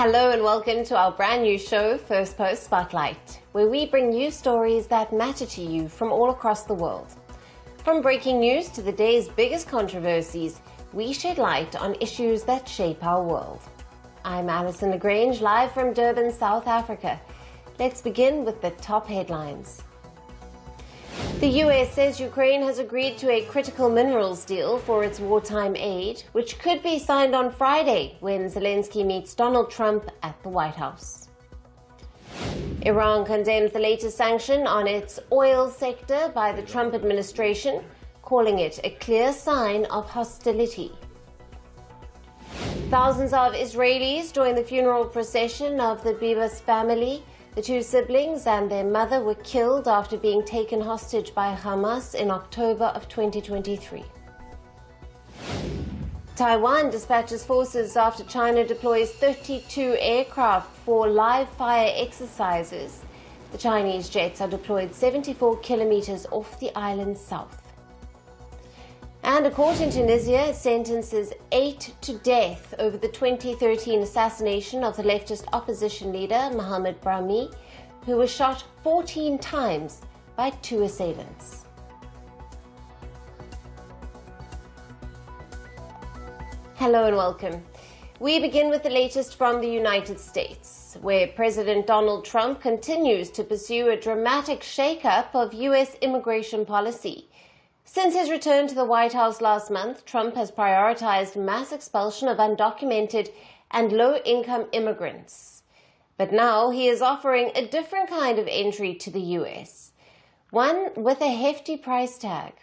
Hello and welcome to our brand new show, Firstpost Spotlight, where we bring you stories that matter to you from all across the world. From breaking news to the day's biggest controversies, we shed light on issues that shape our world. I'm Alison LaGrange, live from Durban, South Africa. Let's begin with the top headlines. The US says Ukraine has agreed to a critical minerals deal for its wartime aid, which could be signed on Friday when Zelensky meets Donald Trump at the White House. Iran condemns the latest sanction on its oil sector by the Trump administration, calling it a clear sign of hostility. Thousands of Israelis joined the funeral procession of the Bibas family. The two siblings and their mother were killed after being taken hostage by Hamas in October of 2023. Taiwan dispatches forces after China deploys 32 aircraft for live fire exercises. The Chinese jets are deployed 74 kilometers off the island's south. And a court in Tunisia sentences 8 to death over the 2013 assassination of the leftist opposition leader Mohamed Brahmi, who was shot 14 times by 2 assailants. Hello and welcome. We begin with the latest from the United States, where President Donald Trump continues to pursue a dramatic shakeup of U.S. immigration policy. Since his return to the White House last month, Trump has prioritized mass expulsion of undocumented and low-income immigrants. But now he is offering a different kind of entry to the U.S., one with a hefty price tag.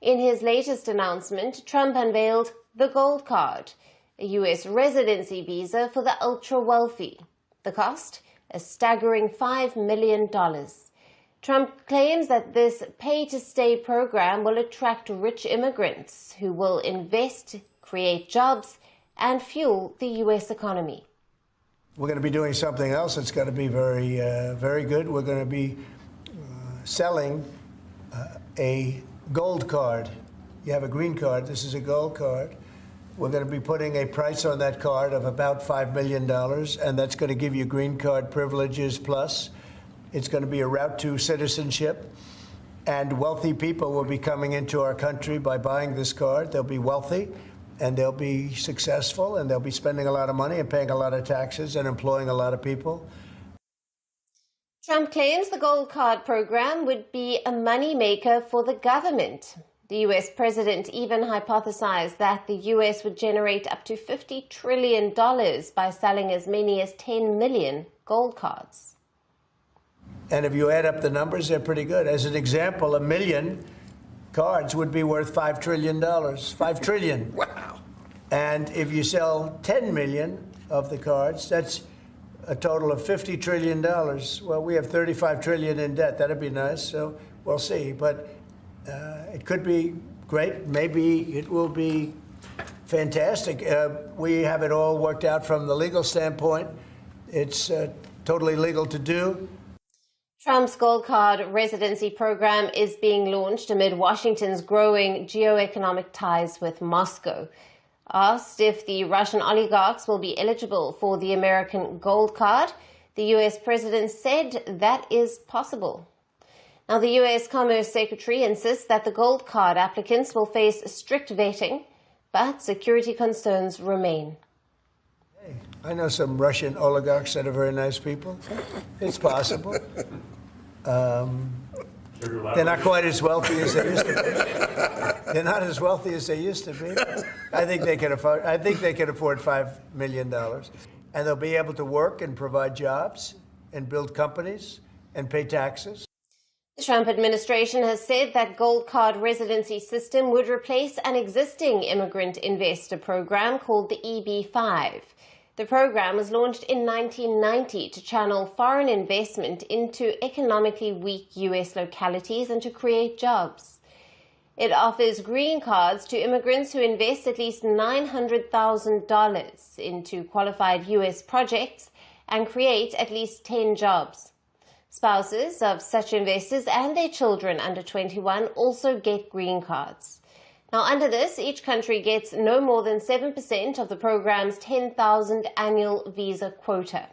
In his latest announcement, Trump unveiled the Gold Card, a U.S. residency visa for the ultra-wealthy. The cost? A staggering $5 million. Trump claims that this pay-to-stay program will attract rich immigrants who will invest, create jobs, and fuel the U.S. economy. We're going to be doing something else that's going to be very good. We're going to be selling a gold card. You have a green card. This is a gold card. We're going to be putting a price on that card of about $5 million, and that's going to give you green card privileges plus. It's going to be a route to citizenship, and wealthy people will be coming into our country by buying this card. They'll be wealthy, and they'll be successful, and they'll be spending a lot of money and paying a lot of taxes and employing a lot of people. Trump claims the Gold Card program would be a moneymaker for the government. The U.S. president even hypothesized that the U.S. would generate up to $50 trillion by selling as many as 10 million gold cards. And if you add up the numbers, they're pretty good. As an example, 1 million cards would be worth $5 trillion. $5 trillion. Wow. And if you sell 10 million of the cards, that's a total of $50 trillion. Well, we have 35 trillion in debt. That'd be nice. So we'll see. But it could be great. Maybe it will be fantastic. We have it all worked out from the legal standpoint. It's totally legal to do. Trump's Gold Card residency program is being launched amid Washington's growing geoeconomic ties with Moscow. Asked if the Russian oligarchs will be eligible for the American Gold Card, the U.S. president said that is possible. Now, the U.S. Commerce Secretary insists that the Gold Card applicants will face strict vetting, but security concerns remain. Hey, I know some Russian oligarchs that are very nice people. It's possible. They're not quite as wealthy as they used to be. They're not as wealthy as they used to be. I think they can afford $5 million, and they'll be able to work and provide jobs and build companies and pay taxes. The Trump administration has said that Gold Card residency system would replace an existing immigrant investor program called the EB-5. The program was launched in 1990 to channel foreign investment into economically weak U.S. localities and to create jobs. It offers green cards to immigrants who invest at least $900,000 into qualified U.S. projects and create at least 10 jobs. Spouses of such investors and their children under 21 also get green cards. Now, under this, each country gets no more than 7% of the program's 10,000 annual visa quota.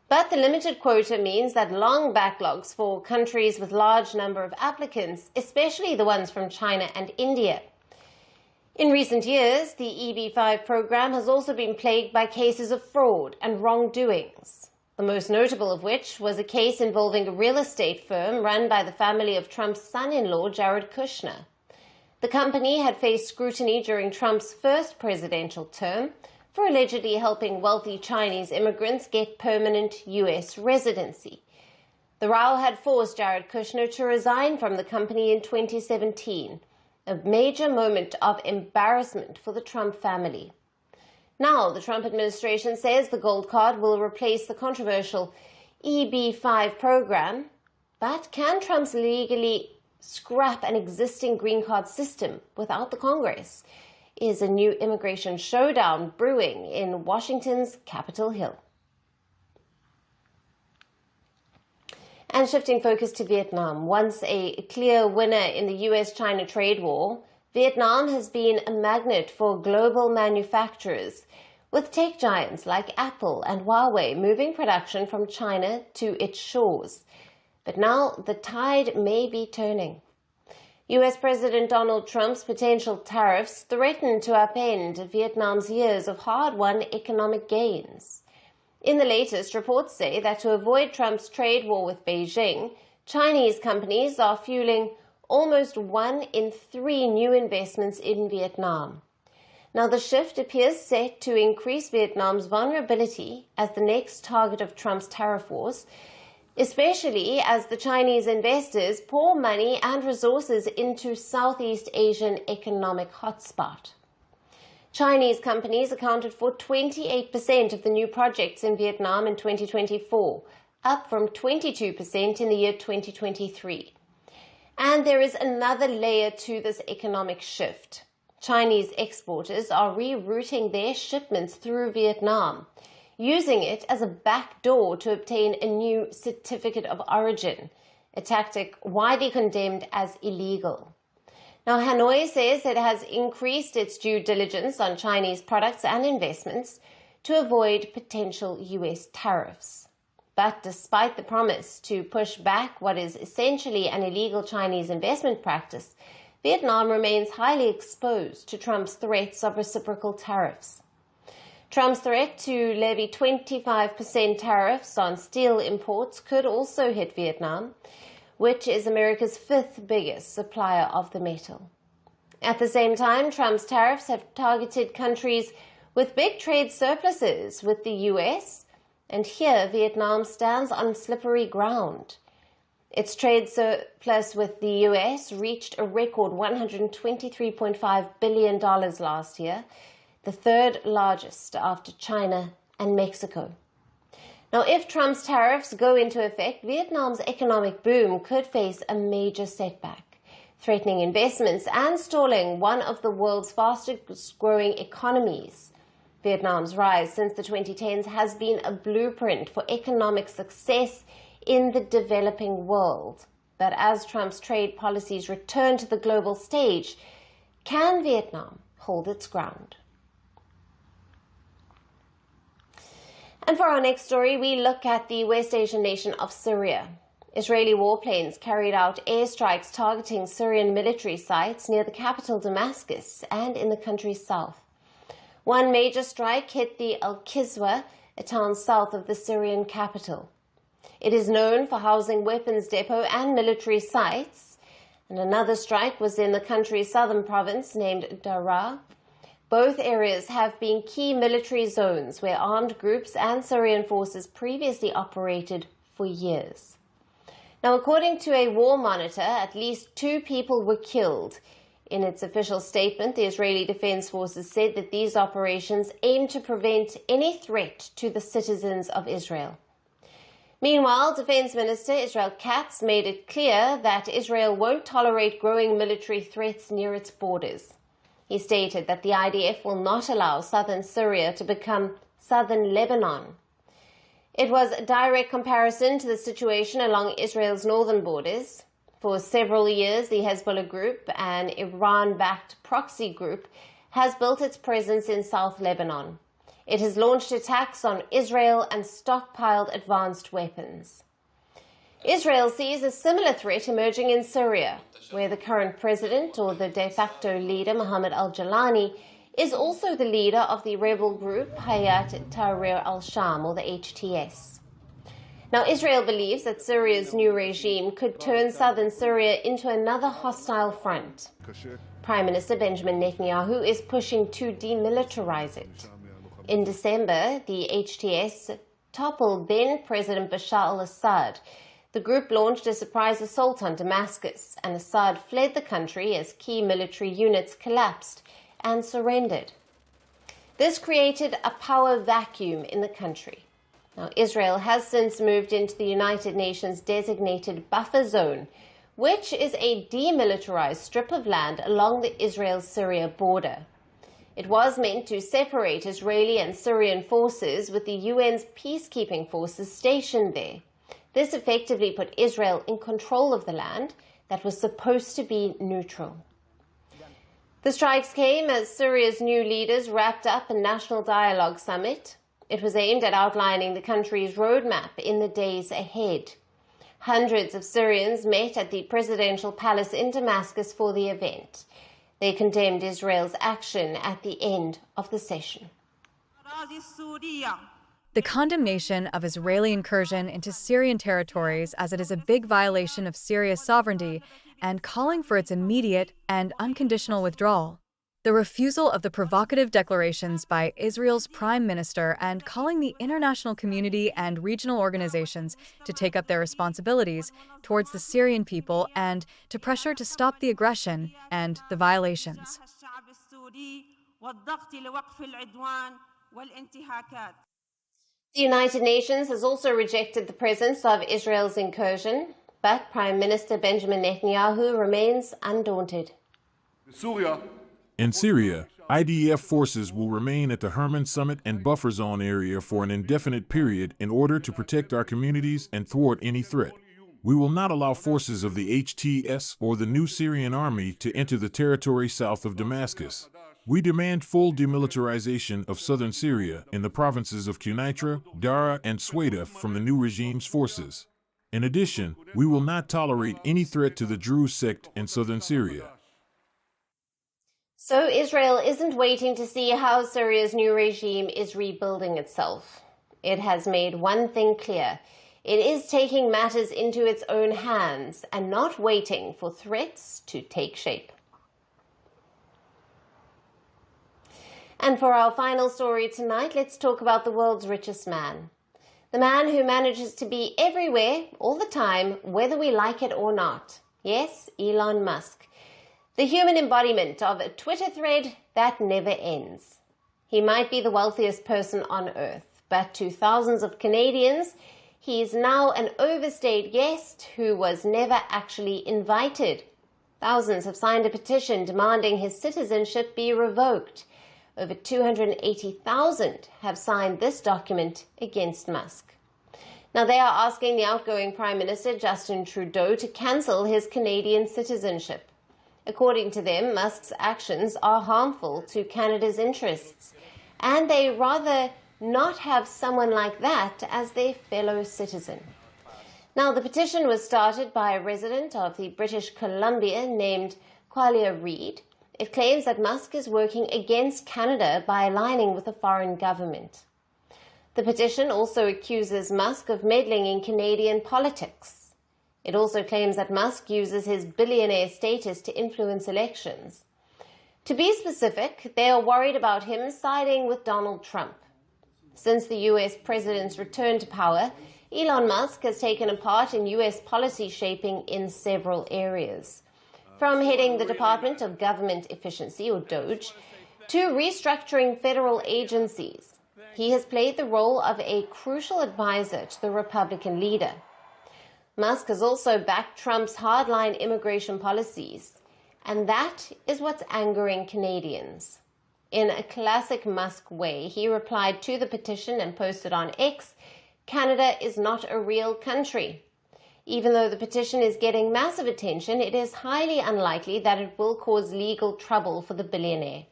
But the limited quota means that long backlogs for countries with large number of applicants, especially the ones from China and India. In recent years, the EB-5 program has also been plagued by cases of fraud and wrongdoings, the most notable of which was a case involving a real estate firm run by the family of Trump's son-in-law, Jared Kushner. The company had faced scrutiny during Trump's first presidential term for allegedly helping wealthy Chinese immigrants get permanent U.S. residency. The row had forced Jared Kushner to resign from the company in 2017, a major moment of embarrassment for the Trump family. Now, the Trump administration says the gold card will replace the controversial EB-5 program, but can Trump legally scrap an existing green card system without the Congress? Is a new immigration showdown brewing in Washington's Capitol Hill. And shifting focus to Vietnam, once a clear winner in the US-China trade war, Vietnam has been a magnet for global manufacturers, with tech giants like Apple and Huawei moving production from China to its shores. But now the tide may be turning. US President Donald Trump's potential tariffs threaten to upend Vietnam's years of hard-won economic gains. In the latest, reports say that to avoid Trump's trade war with Beijing, Chinese companies are fueling almost 1 in 3 new investments in Vietnam. Now, the shift appears set to increase Vietnam's vulnerability as the next target of Trump's tariff wars, especially as the Chinese investors pour money and resources into Southeast Asian economic hotspot. Chinese companies accounted for 28% of the new projects in Vietnam in 2024, up from 22% in the year 2023. And there is another layer to this economic shift. Chinese exporters are rerouting their shipments through Vietnam, using it as a backdoor to obtain a new certificate of origin, a tactic widely condemned as illegal. Now, Hanoi says it has increased its due diligence on Chinese products and investments to avoid potential U.S. tariffs. But despite the promise to push back what is essentially an illegal Chinese investment practice, Vietnam remains highly exposed to Trump's threats of reciprocal tariffs. Trump's threat to levy 25% tariffs on steel imports could also hit Vietnam, which is America's 5th biggest supplier of the metal. At the same time, Trump's tariffs have targeted countries with big trade surpluses with the U.S., and here Vietnam stands on slippery ground. Its trade surplus with the U.S. reached a record $123.5 billion last year, the 3rd largest after China and Mexico. Now, if Trump's tariffs go into effect, Vietnam's economic boom could face a major setback, threatening investments and stalling one of the world's fastest-growing economies. Vietnam's rise since the 2010s has been a blueprint for economic success in the developing world. But as Trump's trade policies return to the global stage, can Vietnam hold its ground? And for our next story, we look at the West Asian nation of Syria. Israeli warplanes carried out airstrikes targeting Syrian military sites near the capital Damascus and in the country's south. One major strike hit the Al-Qiswa, a town south of the Syrian capital. It is known for housing weapons depot and military sites, and another strike was in the country's southern province named Daraa. Both areas have been key military zones where armed groups and Syrian forces previously operated for years. Now, according to a war monitor, at least 2 people were killed. In its official statement, the Israeli Defense Forces said that these operations aim to prevent any threat to the citizens of Israel. Meanwhile, Defense Minister Israel Katz made it clear that Israel won't tolerate growing military threats near its borders. He stated that the IDF will not allow southern Syria to become southern Lebanon. It was a direct comparison to the situation along Israel's northern borders. For several years, the Hezbollah group, an Iran-backed proxy group, has built its presence in South Lebanon. It has launched attacks on Israel and stockpiled advanced weapons. Israel sees a similar threat emerging in Syria, where the current president, or the de facto leader, Mohammed al-Jalani, is also the leader of the rebel group Hayat Tahrir al-Sham, or the HTS. Now, Israel believes that Syria's new regime could turn southern Syria into another hostile front. Prime Minister Benjamin Netanyahu is pushing to demilitarize it. In December, the HTS toppled then-President Bashar al-Assad. The group launched a surprise assault on Damascus, and Assad fled the country as key military units collapsed and surrendered. This created a power vacuum in the country. Now, Israel has since moved into the United Nations designated buffer zone, which is a demilitarized strip of land along the Israel-Syria border. It was meant to separate Israeli and Syrian forces with the UN's peacekeeping forces stationed there. This effectively put Israel in control of the land that was supposed to be neutral. The strikes came as Syria's new leaders wrapped up a national dialogue summit. It was aimed at outlining the country's roadmap in the days ahead. Hundreds of Syrians met at the presidential palace in Damascus for the event. They condemned Israel's action at the end of the session. The condemnation of Israeli incursion into Syrian territories as it is a big violation of Syria's sovereignty and calling for its immediate and unconditional withdrawal. The refusal of the provocative declarations by Israel's prime minister and calling the international community and regional organizations to take up their responsibilities towards the Syrian people and to pressure to stop the aggression and the violations. The United Nations has also rejected the presence of Israel's incursion, but Prime Minister Benjamin Netanyahu remains undaunted. In Syria, IDF forces will remain at the Hermon Summit and buffer zone area for an indefinite period in order to protect our communities and thwart any threat. We will not allow forces of the HTS or the new Syrian army to enter the territory south of Damascus. We demand full demilitarization of southern Syria in the provinces of Quneitra, Dara, and Sweda from the new regime's forces. In addition, we will not tolerate any threat to the Druze sect in southern Syria. So Israel isn't waiting to see how Syria's new regime is rebuilding itself. It has made one thing clear. It is taking matters into its own hands and not waiting for threats to take shape. And for our final story tonight, let's talk about the world's richest man. The man who manages to be everywhere all the time, whether we like it or not. Yes, Elon Musk. The human embodiment of a Twitter thread that never ends. He might be the wealthiest person on earth, but to thousands of Canadians, he is now an overstayed guest who was never actually invited. Thousands have signed a petition demanding his citizenship be revoked. Over 280,000 have signed this document against Musk. Now, they are asking the outgoing Prime Minister, Justin Trudeau, to cancel his Canadian citizenship. According to them, Musk's actions are harmful to Canada's interests, and they rather not have someone like that as their fellow citizen. Now, the petition was started by a resident of the British Columbia named Qualia Reid. It claims that Musk is working against Canada by aligning with a foreign government. The petition also accuses Musk of meddling in Canadian politics. It also claims that Musk uses his billionaire status to influence elections. To be specific, they are worried about him siding with Donald Trump. Since the US president's return to power, Elon Musk has taken a part in US policy shaping in several areas. From heading the Department of Government Efficiency, or DOGE, to restructuring federal agencies, he has played the role of a crucial advisor to the Republican leader. Musk has also backed Trump's hardline immigration policies, and that is what's angering Canadians. In a classic Musk way, he replied to the petition and posted on X, "Canada is not a real country. Even though the petition is getting massive attention, it is highly unlikely that it will cause legal trouble for the billionaire.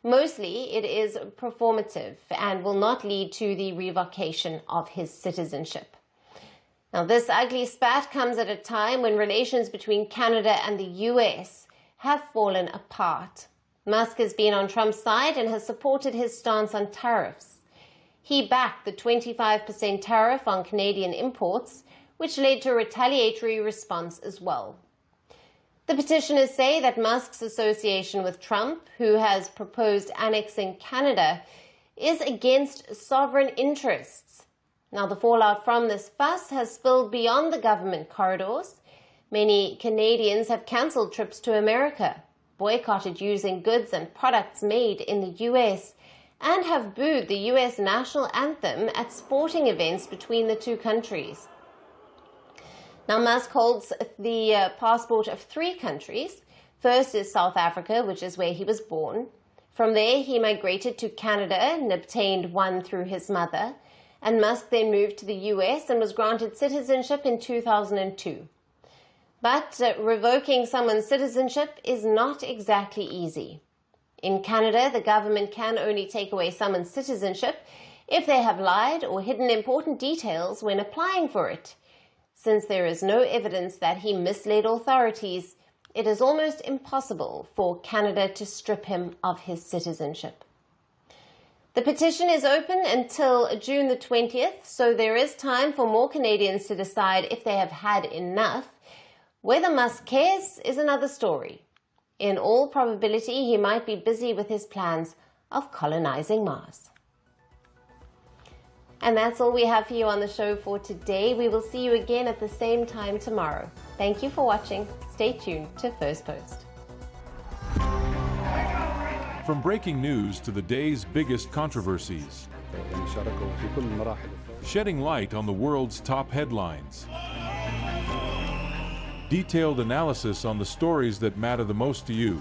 Mostly, it is performative and will not lead to the revocation of his citizenship. Now, this ugly spat comes at a time when relations between Canada and the US have fallen apart. Musk has been on Trump's side and has supported his stance on tariffs. He backed the 25% tariff on Canadian imports, which led to a retaliatory response as well. The petitioners say that Musk's association with Trump, who has proposed annexing Canada, is against sovereign interests. Now, the fallout from this fuss has spilled beyond the government corridors. Many Canadians have cancelled trips to America, boycotted using goods and products made in the US, and have booed the US national anthem at sporting events between the two countries. Now, Musk holds the passport of 3 countries. First is South Africa, which is where he was born. From there, he migrated to Canada and obtained one through his mother. And Musk then moved to the US and was granted citizenship in 2002. But revoking someone's citizenship is not exactly easy. In Canada, the government can only take away someone's citizenship if they have lied or hidden important details when applying for it. Since there is no evidence that he misled authorities, it is almost impossible for Canada to strip him of his citizenship. The petition is open until June the 20th, so there is time for more Canadians to decide if they have had enough. Whether Musk cares is another story. In all probability, he might be busy with his plans of colonizing Mars. And that's all we have for you on the show for today. We will see you again at the same time tomorrow. Thank you for watching. Stay tuned to First Post. From breaking news to the day's biggest controversies, shedding light on the world's top headlines, detailed analysis on the stories that matter the most to you.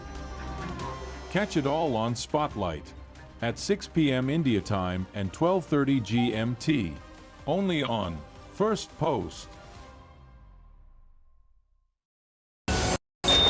Catch it all on Spotlight at 6 p.m. India time and 12:30 GMT, only on First Post.